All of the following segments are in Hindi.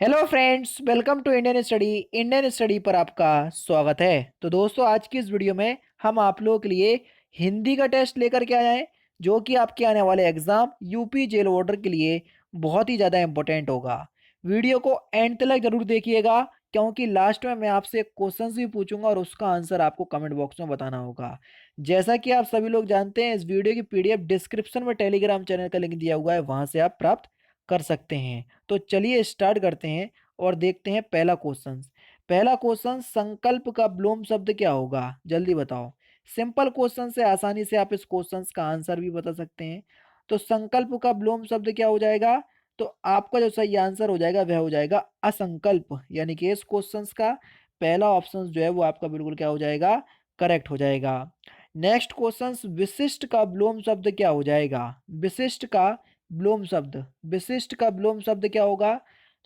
Hello friends, welcome to Indian study पर आपका स्वागत है। तो दोस्तों, आज की इस वीडियो में हम आप लोगों के लिए हिंदी का टेस्ट लेकर के आए हैं, जो कि आपके आने वाले एग्जाम यूपी जेल ऑर्डर के लिए बहुत ही ज़्यादा इंपॉर्टेंट होगा। वीडियो को एंड तक जरूर देखिएगा, क्योंकि लास्ट में मैं आपसे क्वेश्चन भी पूछूंगा और उसका आंसर आपको कमेंट बॉक्स में बताना होगा। जैसा कि आप सभी लोग जानते हैं, इस वीडियो की पीडीएफ डिस्क्रिप्शन में टेलीग्राम चैनल का लिंक दिया हुआ है, वहां से आप प्राप्त कर सकते हैं। तो चलिए स्टार्ट करते हैं और देखते हैं पहला क्वेश्चन, संकल्प का विलोम शब्द क्या होगा? जल्दी बताओ। सिंपल क्वेश्चन से आसानी से आप इस क्वेश्चन का आंसर भी बता सकते हैं। तो संकल्प का विलोम शब्द क्या हो जाएगा? तो आपका जो सही आंसर हो जाएगा वह हो जाएगा असंकल्प, यानी कि इस क्वेश्चन का पहला ऑप्शन जो है वो आपका बिल्कुल क्या हो जाएगा? करेक्ट हो जाएगा। नेक्स्ट क्वेश्चन, विशिष्ट का विलोम शब्द क्या हो जाएगा? विशिष्ट का विलोम शब्द, विशिष्ट का विलोम शब्द क्या होगा?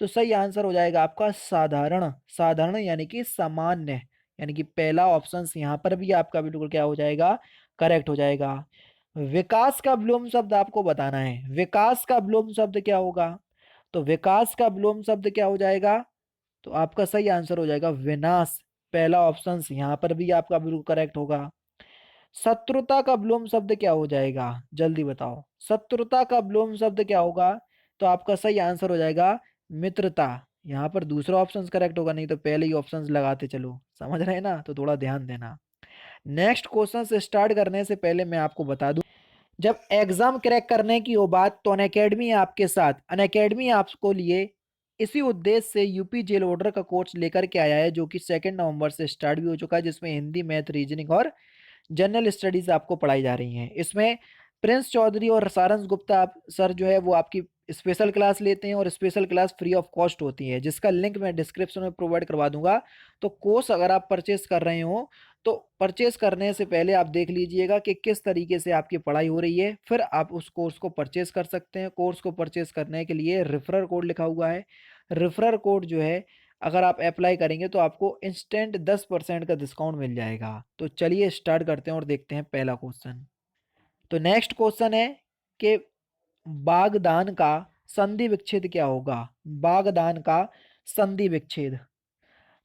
तो सही आंसर हो जाएगा आपका साधारण। साधारण यानी कि सामान्य, यानी कि पहला ऑप्शन यहाँ पर भी आपका बिल्कुल क्या हो जाएगा? करेक्ट हो जाएगा। विकास का विलोम शब्द आपको बताना है। विकास का विलोम शब्द क्या होगा? तो विकास का विलोम शब्द क्या हो जाएगा? तो आपका सही आंसर हो जाएगा विनाश। पहला ऑप्शन यहाँ पर भी आपका बिल्कुल करेक्ट होगा। शत्रुता का विलोम शब्द क्या हो जाएगा? जल्दी बताओ। शत्रुता का विलोम शब्द क्या होगा? तो आपका सही आंसर हो जाएगा मित्रता। यहाँ पर दूसरा ऑप्शन करेक्ट होगा, नहीं तो पहले ही ऑप्शन लगाते चलो। समझ रहे हैं ना? तो थोड़ा ध्यान देना। नेक्स्ट क्वेश्चन से स्टार्ट करने से पहले मैं आपको बता दूं, जब एग्जाम क्रैक करने की हो बात, तो अनअकैडमी आपके साथ, अनअकैडमी आपको लिए इसी उद्देश्य से यूपी जेल ऑर्डर का कोर्स लेकर के आया है, जो कि 2 नवंबर से स्टार्ट भी हो चुका है, जिसमें हिंदी, मैथ, रीजनिंग और जनरल स्टडीज आपको पढ़ाई जा रही हैं। इसमें प्रिंस चौधरी और सारंश गुप्ता आप सर जो है वो आपकी स्पेशल क्लास लेते हैं, और special class free of cost होती है, जिसका लिंक मैं डिस्क्रिप्शन में प्रोवाइड करवा दूंगा। तो कोर्स अगर आप परचेस कर रहे हो, तो परचेस करने से पहले आप देख लीजिएगा कि किस तरीके से आपकी पढ़ाई हो रही है, फिर आप उस कोर्स को परचेस कर सकते हैं। कोर्स को परचेस करने के लिए रेफरल कोड लिखा हुआ है। रेफरल कोड जो है, अगर आप अप्लाई करेंगे तो आपको इंस्टेंट 10% का डिस्काउंट मिल जाएगा। तो चलिए स्टार्ट करते हैं और देखते हैं पहला क्वेश्चन। तो नेक्स्ट क्वेश्चन है कि बागदान का संधि विच्छेद क्या होगा? बागदान का संधि विच्छेद।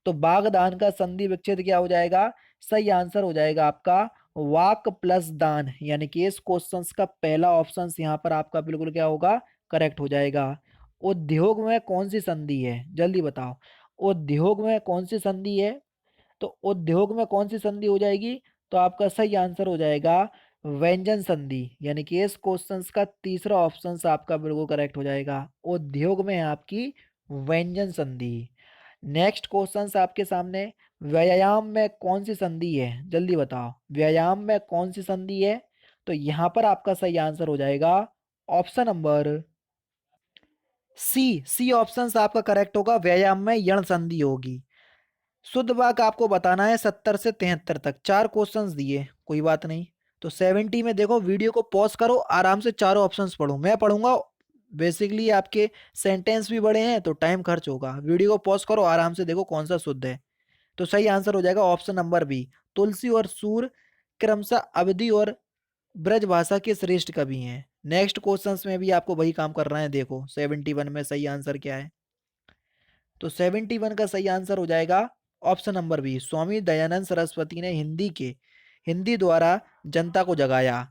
तो बागदान का संधि विच्छेद क्या हो जाएगा? सही आंसर हो जाएगा आपका वाक प्लस दान, यानी कि इस क्वेश्चन का पहला ऑप्शन यहाँ पर आपका बिल्कुल क्या होगा? करेक्ट हो जाएगा। उद्योग में कौन सी संधि है? जल्दी बताओ। उद्योग में कौन सी संधि है? तो उद्योग में कौन सी संधि हो जाएगी? तो आपका सही आंसर हो जाएगा व्यंजन संधि, यानी कि इस क्वेश्चन का तीसरा ऑप्शन आपका बिल्कुल करेक्ट हो जाएगा। उद्योग में है आपकी व्यंजन संधि। नेक्स्ट क्वेश्चन आपके सामने, व्यायाम में कौन सी संधि है? जल्दी बताओ, व्यायाम में कौन सी संधि है? तो यहां पर आपका सही आंसर हो जाएगा option number C. C option आपका करेक्ट होगा, व्यायाम में यण संधि होगी। शुद्ध वाक आपको बताना है 70 से 73 तक। 4 क्वेश्चंस दिए, कोई बात नहीं। तो 70 में देखो, वीडियो को पॉज करो, आराम से चारों ऑप्शंस पढ़ो, मैं पढ़ूंगा। बेसिकली आपके सेंटेंस भी बड़े हैं तो टाइम खर्च होगा। वीडियो को पॉज करो, आराम से देखो कौन सा शुद्ध है। तो सही आंसर हो जाएगा ऑप्शन नंबर बी। तुलसी और सूर क्रमशः अवधि और ब्रज भाषा के श्रेष्ठ कवि हैं। नेक्स्ट क्वेश्चंस में भी आपको वही काम करना है। देखो 71 में सही आंसर क्या है? तो 71 का सही आंसर हो जाएगा option number B. Swami Dayanand Saraswati ने हिंदी द्वारा जनता को जगाया।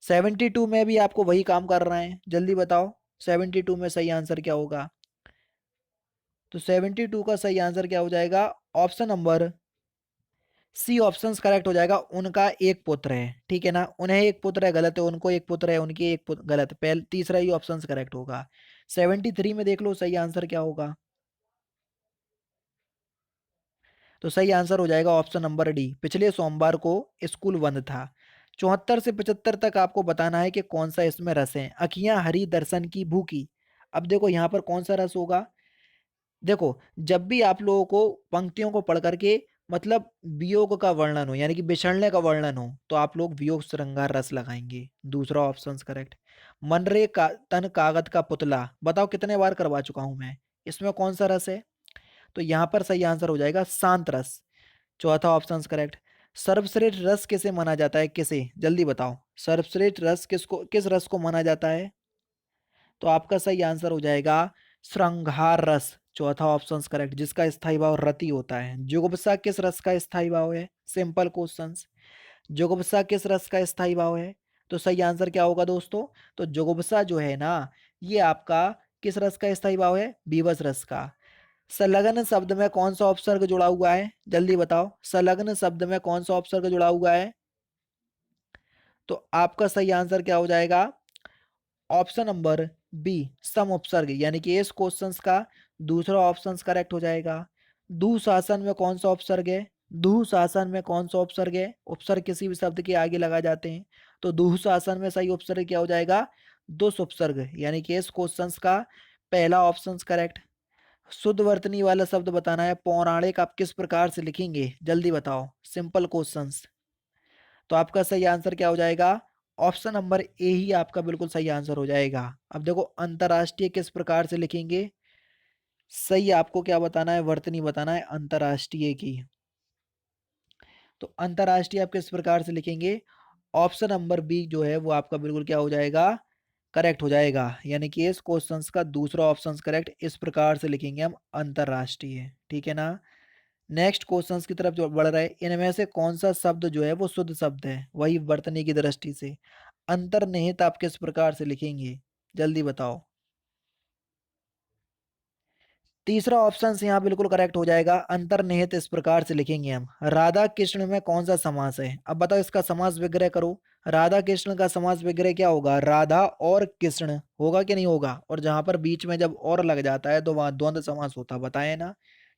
72 में भी आपको वही काम कर रहे हैं। जल्दी बताओ 72 में सही आंसर क्या होगा? तो 72 का सही आंसर क्या हो जाएगा? Option number C option correct हो जाएगा। उनका एक पुत्र है, ठीक है ना? उन्हें एक पुत्र है, गलत है। उनको एक पुत्र है, उनकी एक पुत्र, गलत। पहले तीसरा ही ऑप्शन करेक्ट होगा। 73 में देख लो सही आंसर क्या होगा? तो सही आंसर हो जाएगा ऑप्शन नंबर डी। पिछले सोमवार को स्कूल बंद था। 74 से 75 तक आपको बताना है कि कौन सा इसमें रस है। अखियां हरी दर्शन की भूखी। अब देखो यहाँ पर कौन सा रस होगा? देखो, जब भी आप लोगों को पंक्तियों को पढ़ करके मतलब वियोग का वर्णन हो, यानी कि बिछड़ने का वर्णन हो, तो आप लोग वियोग श्रृंगार रस लगाएंगे। दूसरा ऑप्शन करेक्ट। मनरे का तन कागज का पुतला, बताओ कितने बार करवा चुका हूं मैं। इसमें कौन सा रस है? तो यहाँ पर सही आंसर हो जाएगा शांत रस। चौथा ऑप्शन करेक्ट। सर्वश्रेष्ठ रस किसे माना जाता है? किसे? जल्दी बताओ। सर्वश्रेष्ठ रस किसको, किस रस को माना जाता है? तो आपका सही आंसर हो जाएगा श्रृंगार रस, चौथा ऑप्शन करेक्ट, जिसका स्थायी भाव रति होता है। जुगुप्सा किस रस का स्थायी भाव है? Simple questions. जुगुप्सा किस रस का स्थायी भाव है? तो सही आंसर क्या होगा दोस्तों? तो जुगुप्सा जो है ना, ये आपका किस रस का स्थायी भाव है? बीभत्स रस का। संलग्न शब्द में कौन सा उपसर्ग जुड़ा हुआ है? जल्दी बताओ, संलग्न शब्द में कौन सा उपसर्ग जुड़ा हुआ है? तो आपका सही आंसर क्या हो जाएगा? ऑप्शन नंबर बी, सम उपसर्ग, यानी कि इस क्वेश्चन का दूसरा ऑप्शन करेक्ट हो जाएगा। दुशासन में कौन सा उपसर्ग है? दुशासन में कौन सा उपसर्ग है? उपसर्ग किसी भी शब्द के आगे लगा जाते हैं, तो दुशासन में सही उपसर्ग क्या हो जाएगा? दुष उपसर्ग, यानी कि इस क्वेश्चन का पहला ऑप्शन करेक्ट। शुद्ध वर्तनी वाला शब्द बताना है, पौराणिक आप किस प्रकार से लिखेंगे? जल्दी बताओ, सिंपल क्वेश्चंस। तो आपका सही आंसर क्या हो जाएगा? ऑप्शन नंबर ए ही आपका बिल्कुल सही आंसर हो जाएगा। अब देखो, अंतर्राष्ट्रीय किस प्रकार से लिखेंगे? सही आपको क्या बताना है? वर्तनी बताना है अंतर्राष्ट्रीय की। तो अंतर्राष्ट्रीय आप किस प्रकार से लिखेंगे? ऑप्शन नंबर बी जो है वो आपका बिल्कुल क्या हो जाएगा? करेक्ट हो जाएगा, यानी कि इस क्वेश्चन का दूसरा ऑप्शन करेक्ट। इस प्रकार से लिखेंगे हम अंतर्राष्ट्रीय, ठीक है ना। नेक्स्ट क्वेश्चंस की तरफ जो बढ़ रहा है, इनमें से कौन सा शब्द जो है वो शुद्ध शब्द है, वही वर्तनी की दृष्टि से? अंतर्निहित आप किस प्रकार से लिखेंगे? जल्दी बताओ। तीसरा ऑप्शन यहाँ बिल्कुल करेक्ट हो जाएगा, अंतर्निहित इस प्रकार से लिखेंगे हम। राधा कृष्ण में कौन सा समास है? अब बताओ, इसका समास विग्रह करो। राधा कृष्ण का समास विग्रह क्या होगा? राधा और कृष्ण होगा कि नहीं होगा? और जहां पर बीच में जब और लग जाता है तो वहां द्वंद्व समास होता, बताए ना।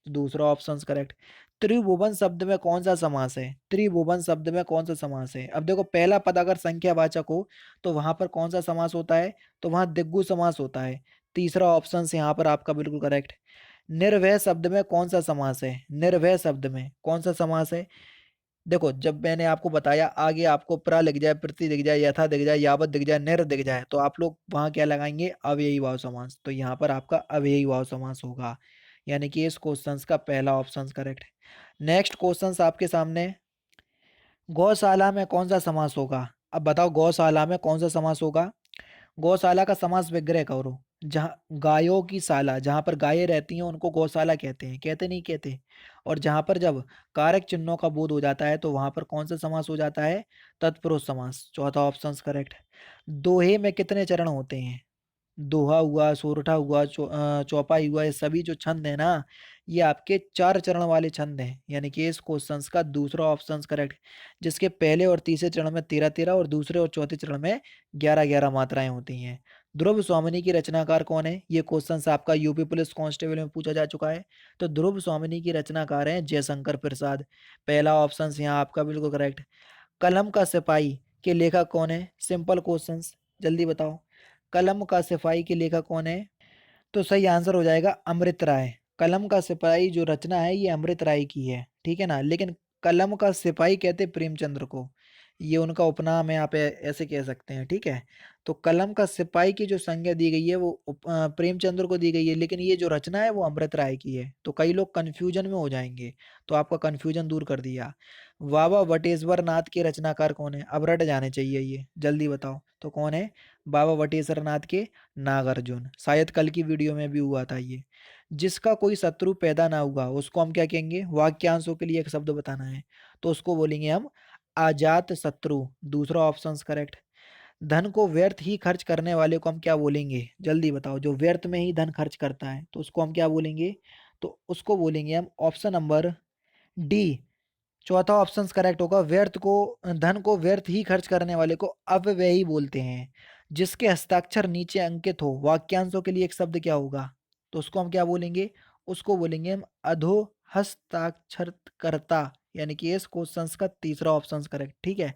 तो दूसरा ऑप्शन करेक्ट। त्रिभुवन शब्द में कौन सा समास है? त्रिभुवन शब्द में कौन सा समास है? अब देखो, पहला पद अगर संख्यावाचक हो तो वहां पर कौन सा समास होता है? तो वहां दिग्गु समास होता है। तीसरा ऑप्शन यहाँ पर आपका बिल्कुल करेक्ट। निर्भय शब्द में कौन सा समास है? निर्भय शब्द में कौन सा समास है? देखो, जब मैंने आपको बताया आगे आपको प्र दिख जाए, प्रति दिख जाए, यथा दिख जाए, यावत दिख जाए, निर दिख जाए, तो आप लोग वहां क्या लगाएंगे? अव्ययी भाव समास। तो यहाँ पर आपका अव्ययी भाव समास होगा, यानी कि इस क्वेश्चन का पहला ऑप्शन करेक्ट। नेक्स्ट क्वेश्चन आपके सामने, गौशाला में कौन सा समास होगा? अब बताओ, गौशाला में कौन सा समास होगा? गौशाला का समास विग्रह करो। जहाँ गायों की शाला, जहाँ पर गायें रहती हैं उनको गौशाला कहते हैं, कहते नहीं कहते? और जहाँ पर जब कारक चिन्हों का बोध हो जाता है तो वहां पर कौन सा समास हो जाता है? तत्पुरुष समास। चौथा ऑप्शन करेक्ट। दोहे में कितने चरण होते हैं? दोहा हुआ, सोरठा हुआ, चौपाई हुआ, ये सभी जो छंद है ना, ये आपके चार चरण वाले छंद हैं, यानी कि इस क्वेश्चन का दूसरा ऑप्शन करेक्ट। जिसके पहले और तीसरे चरण में 13-13 और दूसरे और चौथे चरण में 11-11 मात्राएं होती हैं। ध्रुव स्वामिनी की रचनाकार कौन है? ये क्वेश्चन आपका यूपी पुलिस कांस्टेबल में पूछा जा चुका है। तो ध्रुव स्वामिनी की रचनाकार हैं जयशंकर प्रसाद। पहला ऑप्शन यहाँ आपका बिल्कुल करेक्ट। कलम का सिपाही के लेखक कौन है? सिंपल क्वेश्चन, जल्दी बताओ। कलम का सिपाही के लेखक कौन है? तो सही आंसर हो जाएगा अमृत राय। कलम का सिपाही जो रचना है ये अमृत राय की है, ठीक है ना। लेकिन कलम का सिपाही कहते प्रेमचंद्र को, ये उनका उपनाम है, आप ऐसे कह सकते हैं, ठीक है। तो कलम का सिपाही की जो संज्ञा दी गई है वो प्रेमचंद्र को दी गई है, लेकिन ये जो रचना है वो अमृत राय की है। तो कई लोग कंफ्यूजन में हो जाएंगे, तो आपका कंफ्यूजन दूर कर दिया। बाबा वटेश्वर नाथ के रचनाकार कौन है? अब रट जाने चाहिए ये, जल्दी बताओ तो कौन है? बाबा वटेश्वर नाथ के नागार्जुन। शायद कल की वीडियो में भी हुआ था ये। जिसका कोई शत्रु पैदा ना हुआ उसको हम क्या कहेंगे? वाक्यांशों के लिए एक शब्द बताना है, तो उसको बोलेंगे हम अजात शत्रु। दूसरा ऑप्शन करेक्ट। धन को व्यर्थ ही खर्च करने वाले को हम क्या बोलेंगे? जल्दी बताओ, जो व्यर्थ में ही धन खर्च करता है तो उसको हम क्या बोलेंगे? तो उसको बोलेंगे हम ऑप्शन नंबर डी, चौथा ऑप्शन करेक्ट होगा। व्यर्थ को, धन को व्यर्थ ही खर्च करने वाले को अव्ययी बोलते हैं। जिसके हस्ताक्षर नीचे अंकित हो, वाक्यांशों के लिए एक शब्द क्या होगा? तो उसको हम क्या बोलेंगे? उसको बोलेंगे हम अधो हस्ताक्षरकर्ता, यानी कि इस क्वेश्चन का तीसरा ऑप्शन करेक्ट, ठीक है।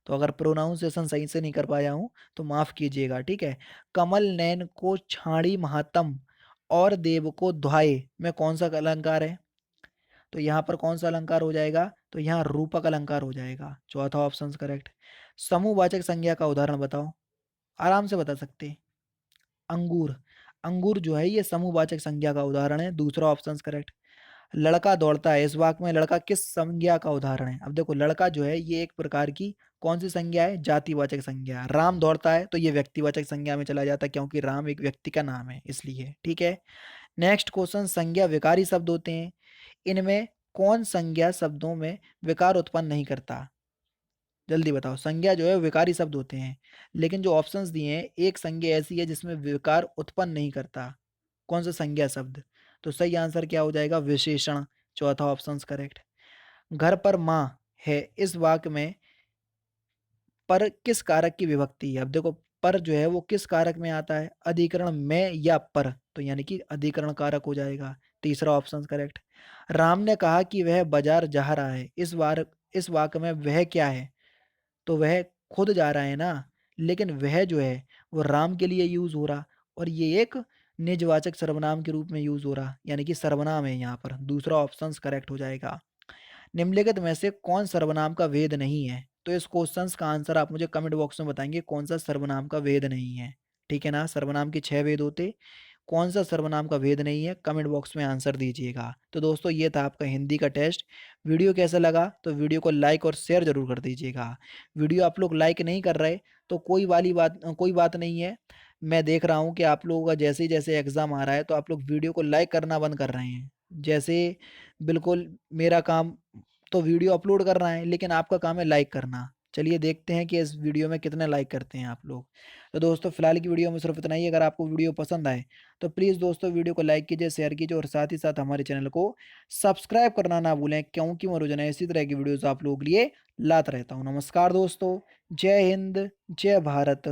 तो अगर प्रोनाउंसिएशन सही से नहीं कर पाया हूं तो माफ कीजिएगा, ठीक है। कमल नैन को छाड़ी महातम और देव को ध्याए में कौन सा अलंकार है? तो यहाँ पर कौन सा अलंकार हो जाएगा? तो यहाँ रूपक अलंकार हो जाएगा। चौथा ऑप्शन करेक्ट। समूहवाचक संज्ञा का उदाहरण बताओ, आराम से बता सकते हैं। अंगूर, अंगूर जो है ये समूहवाचक संज्ञा का उदाहरण है। दूसरा ऑप्शन करेक्ट। लड़का दौड़ता है, इस वाक्य में लड़का किस संज्ञा का उदाहरण है? अब देखो, लड़का जो है ये एक प्रकार की कौन सी संज्ञा है? जातिवाचक संज्ञा। राम दौड़ता है तो ये व्यक्तिवाचक संज्ञा में चला जाता है, क्योंकि राम एक व्यक्ति का नाम है इसलिए। ठीक है। नेक्स्ट क्वेश्चन, संज्ञा विकारी शब्द होते हैं, इनमें कौन संज्ञा शब्दों में विकार उत्पन्न नहीं करता? जल्दी बताओ। संज्ञा जो है विकारी शब्द होते हैं, लेकिन जो ऑप्शंस दिए हैं एक संज्ञा ऐसी है जिसमें विकार उत्पन्न नहीं करता। कौन सा संज्ञा शब्द? तो सही आंसर क्या हो जाएगा? विशेषण। चौथा ऑप्शन करेक्ट। घर पर माँ है, इस वाक्य में पर किस कारक की विभक्ति है? अब देखो, पर जो है वो किस कारक में आता है? अधिकरण में या पर, तो यानी कि अधिकरण कारक हो जाएगा। तीसरा ऑप्शन करेक्ट। राम ने कहा कि वह बाजार जा रहा है, इस वाक्य में वह क्या है? तो वह खुद जा रहा है ना, लेकिन वह जो है वो राम के लिए यूज हो रहा, और ये एक निजवाचक सर्वनाम के रूप में यूज हो रहा, यानी कि सर्वनाम है यहाँ पर। दूसरा ऑप्शन करेक्ट हो जाएगा। निम्नलिखित में से कौन सर्वनाम का भेद नहीं है? तो इस क्वेश्चन का आंसर आप मुझे कमेंट बॉक्स में बताएंगे कौन सा सर्वनाम का भेद नहीं है। ठीक है ना, सर्वनाम के 6 भेद होते, कौन सा सर्वनाम का भेद नहीं है? कमेंट बॉक्स में आंसर दीजिएगा। तो दोस्तों ये था आपका हिंदी का टेस्ट। वीडियो कैसा लगा तो वीडियो को लाइक और शेयर जरूर कर दीजिएगा। वीडियो आप लोग लाइक नहीं कर रहे तो कोई बात नहीं है। मैं देख रहा हूँ कि आप लोगों का जैसे ही जैसे एग्जाम आ रहा है तो आप लोग वीडियो को लाइक करना बंद कर रहे हैं। जैसे बिल्कुल मेरा काम तो वीडियो अपलोड करना है, लेकिन आपका काम है लाइक करना। चलिए देखते हैं कि इस वीडियो में कितने लाइक करते हैं आप लोग। तो दोस्तों फिलहाल की वीडियो में सिर्फ इतना ही। अगर आपको वीडियो पसंद आए तो प्लीज़ दोस्तों वीडियो को लाइक कीजिए, शेयर कीजिए और साथ ही साथ हमारे चैनल को सब्सक्राइब करना ना भूलें, क्योंकि मैं रोजाना इसी तरह की वीडियोस आप लोगों के लिए लाता रहता हूँ। नमस्कार दोस्तों, जय हिंद, जय भारत।